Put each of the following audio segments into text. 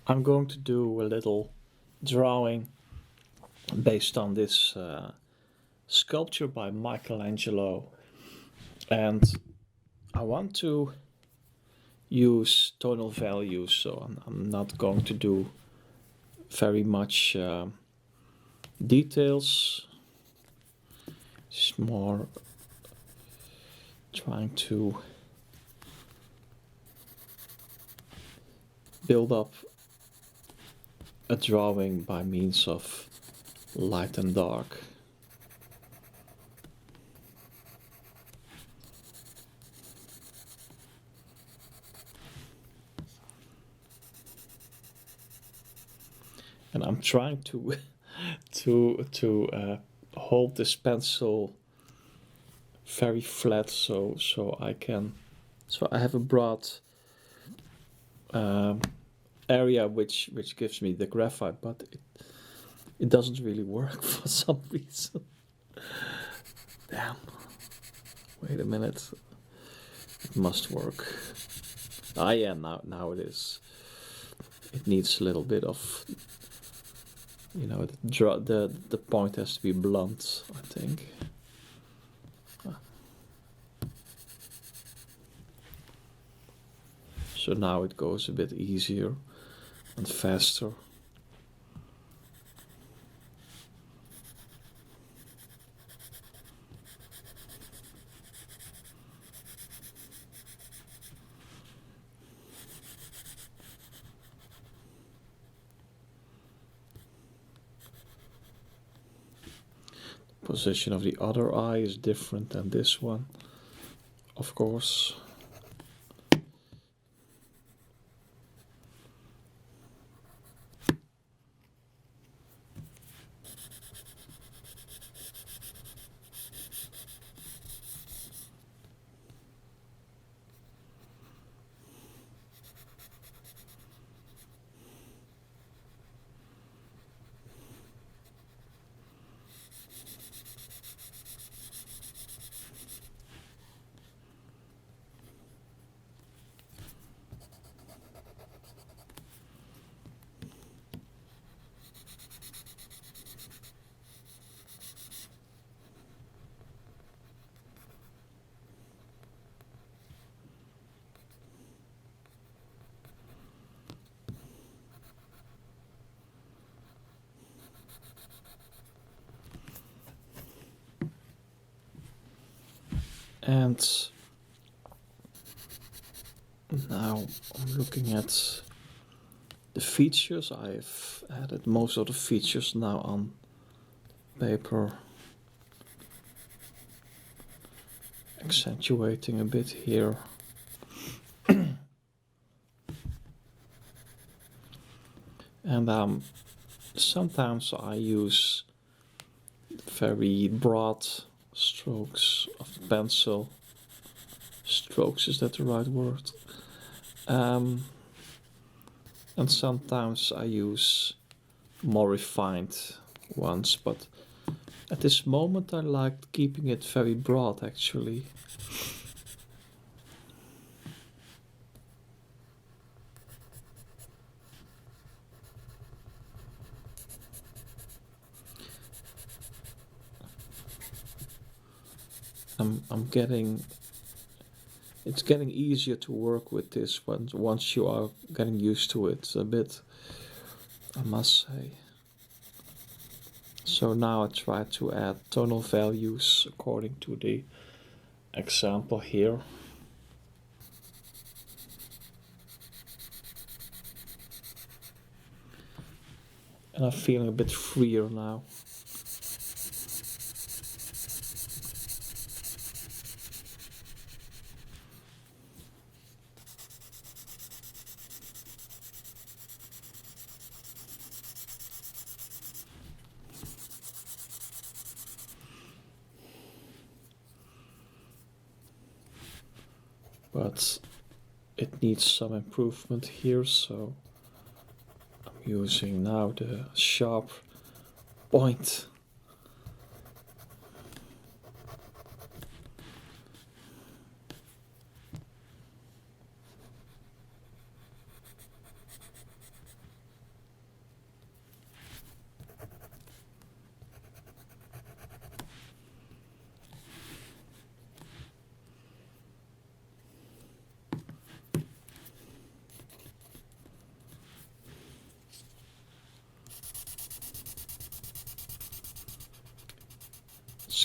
I'm going to do a little drawing based on this sculpture by Michelangelo, and I want to use tonal values, so I'm not going to do very much details. It's more trying to build up a drawing by means of light and dark. And I'm trying to hold this pencil very flat, so I have a broad area which gives me the graphite, but it doesn't really work for some reason. Damn. Wait a minute. It must work. Ah yeah, now it is. It needs a little bit of, you know, the point has to be blunt, I think. So now it goes a bit easier and faster. Position of the other eye is different than this one, of course. And now I'm looking at the features. I've added most of the features now on paper, accentuating a bit here. And sometimes I use very broad strokes of pencil. Strokes, is that the right word? And sometimes I use more refined ones, but at this moment I like keeping it very broad actually. It's getting easier to work with this once you are getting used to it a bit, I must say. So now I try to add tonal values according to the example here. And I'm feeling a bit freer now. But it needs some improvement here, so I'm using now the sharp point.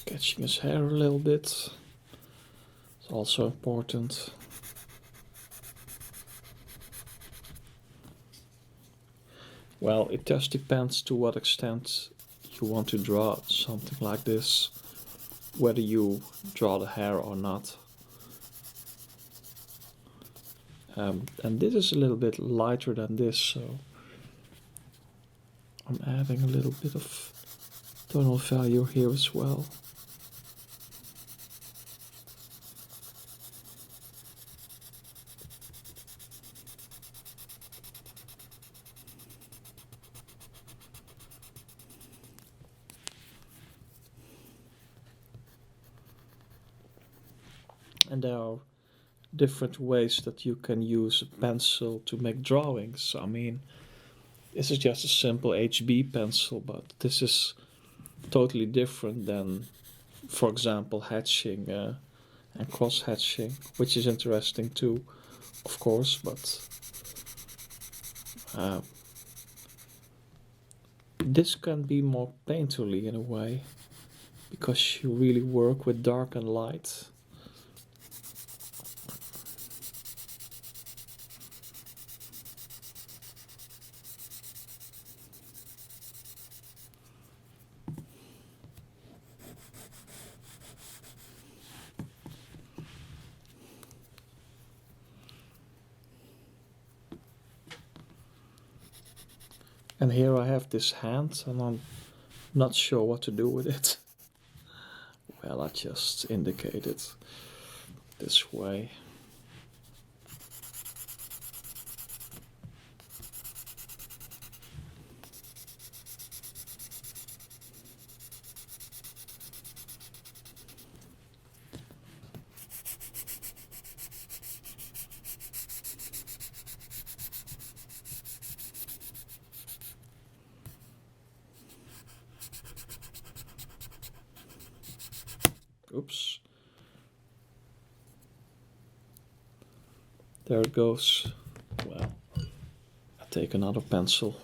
Sketching his hair a little bit. It's also important. Well, it just depends to what extent you want to draw something like this, whether you draw the hair or not. And this is a little bit lighter than this, so I'm adding a little bit of tonal value here as well. And there are different ways that you can use a pencil to make drawings. I mean, this is just a simple HB pencil, but this is totally different than, for example, hatching and cross hatching, which is interesting too, of course, but this can be more painterly in a way, because you really work with dark and light. And here I have this hand, and I'm not sure what to do with it. Well, I just indicate it this way. Oops. There it goes. Well, I take another pencil.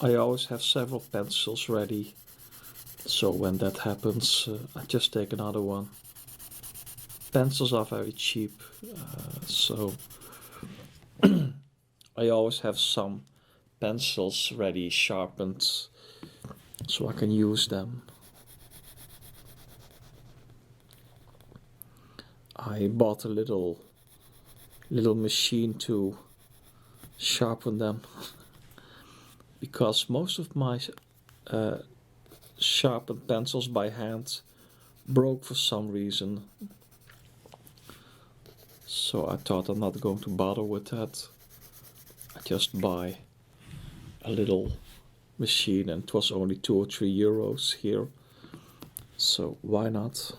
I always have several pencils ready, so when that happens, I just take another one. Pencils are very cheap, so I always have some pencils ready, sharpened, so I can use them. I bought a little machine to sharpen them because most of my sharpened pencils by hand broke for some reason. So I thought I'm not going to bother with that. I just buy a little machine, and it was only 2 or 3 euros here. So why not?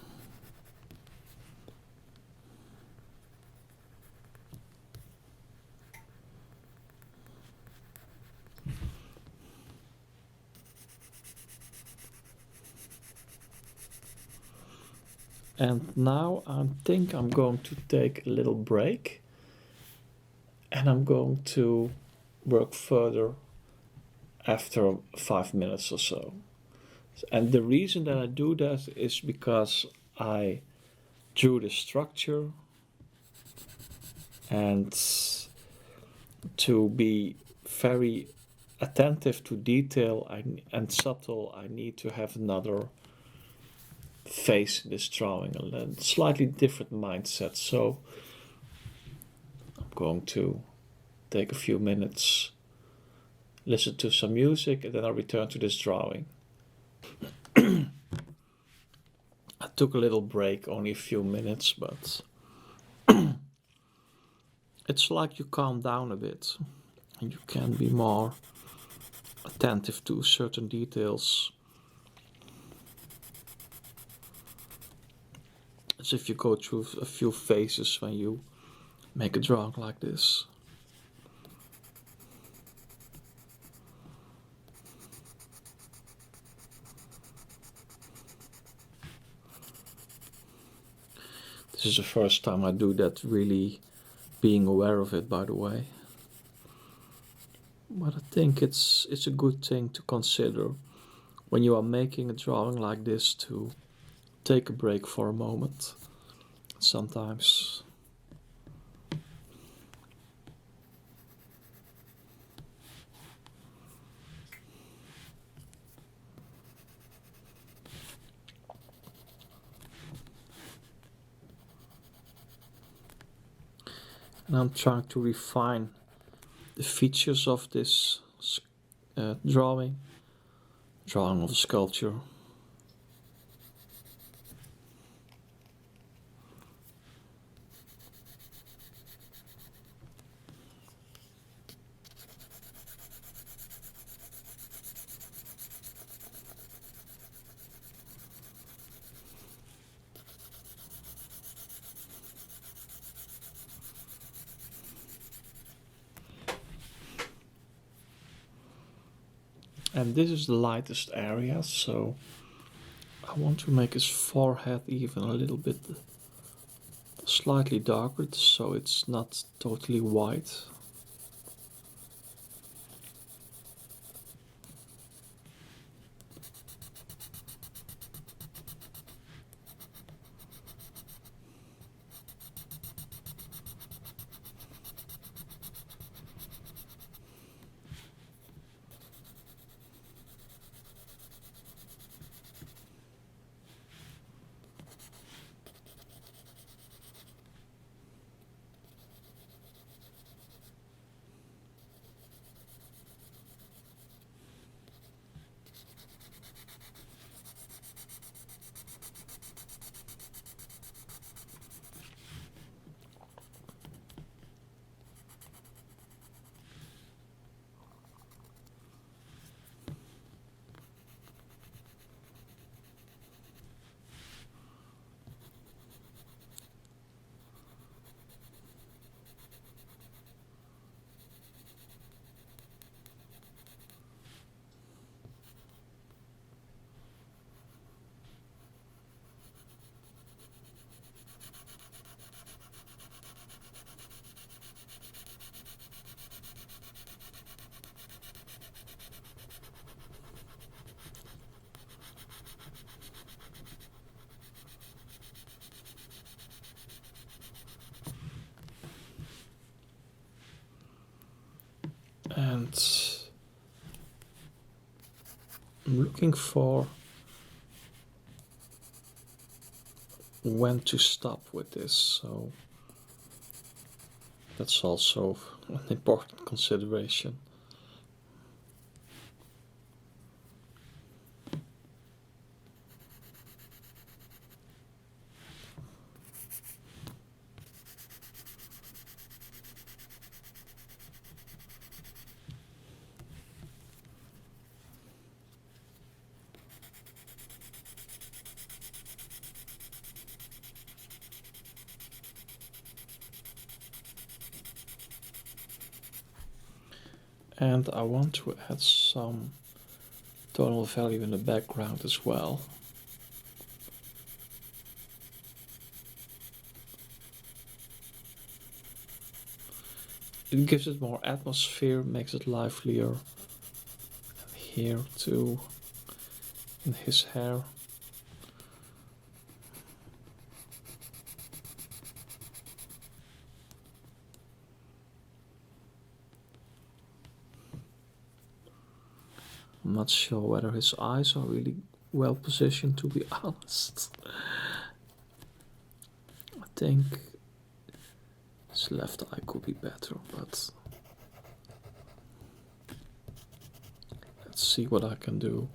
And now I think I'm going to take a little break, and I'm going to work further after 5 minutes or so. And the reason that I do that is because I drew the structure, and to be very attentive to detail and subtle, I need to have another face in this drawing, a slightly different mindset. So I'm going to take a few minutes, listen to some music, and then I'll return to this drawing. I took a little break, only a few minutes, but it's like you calm down a bit and you can be more attentive to certain details. As if you go through a few phases when you make a drawing like this. This is the first time I do that, really being aware of it, by the way. But I think it's a good thing to consider when you are making a drawing like this to take a break for a moment. Sometimes. And I'm trying to refine the features of this drawing of a sculpture. And this is the lightest area, so I want to make his forehead even a little bit slightly darker, so it's not totally white. And I'm looking for when to stop with this, so that's also an important consideration. And I want to add some tonal value in the background as well. It gives it more atmosphere, makes it livelier. And here too, in his hair. I'm not sure whether his eyes are really well positioned, to be honest. I think his left eye could be better, but let's see what I can do.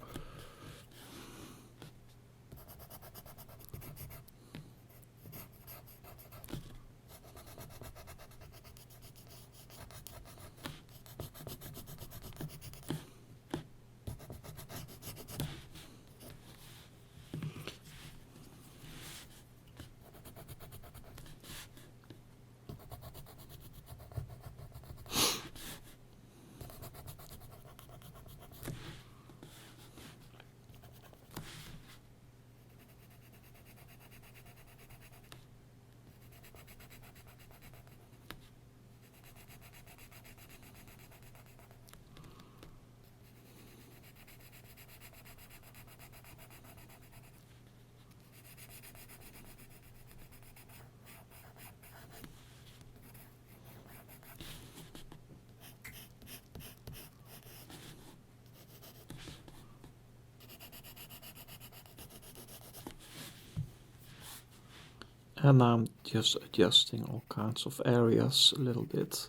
And I'm just adjusting all kinds of areas a little bit.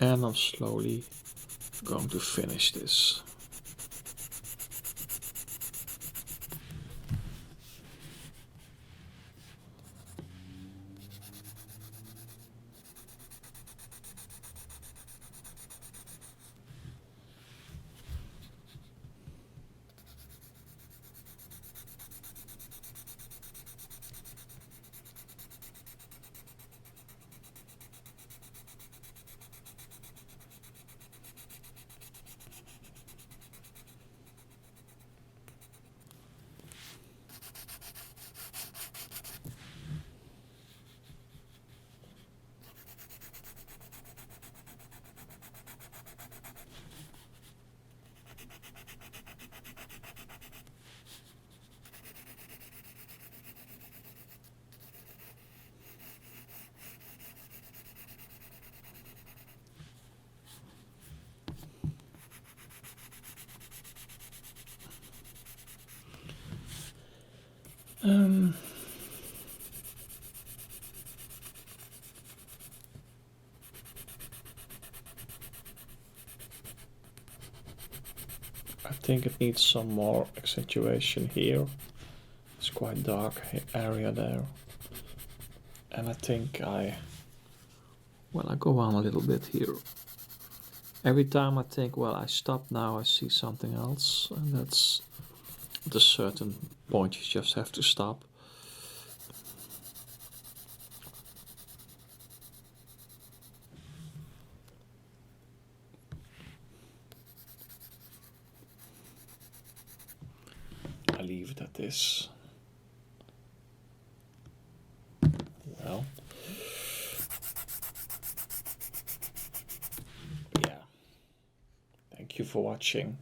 And I'm slowly going to finish this. I think it needs some more accentuation here. It's quite dark area there. And I think I go on a little bit here. Every time I think, well, I stop now, I see something else. And that's at a certain point you just have to stop. I leave it at this. Well, yeah. Thank you for watching.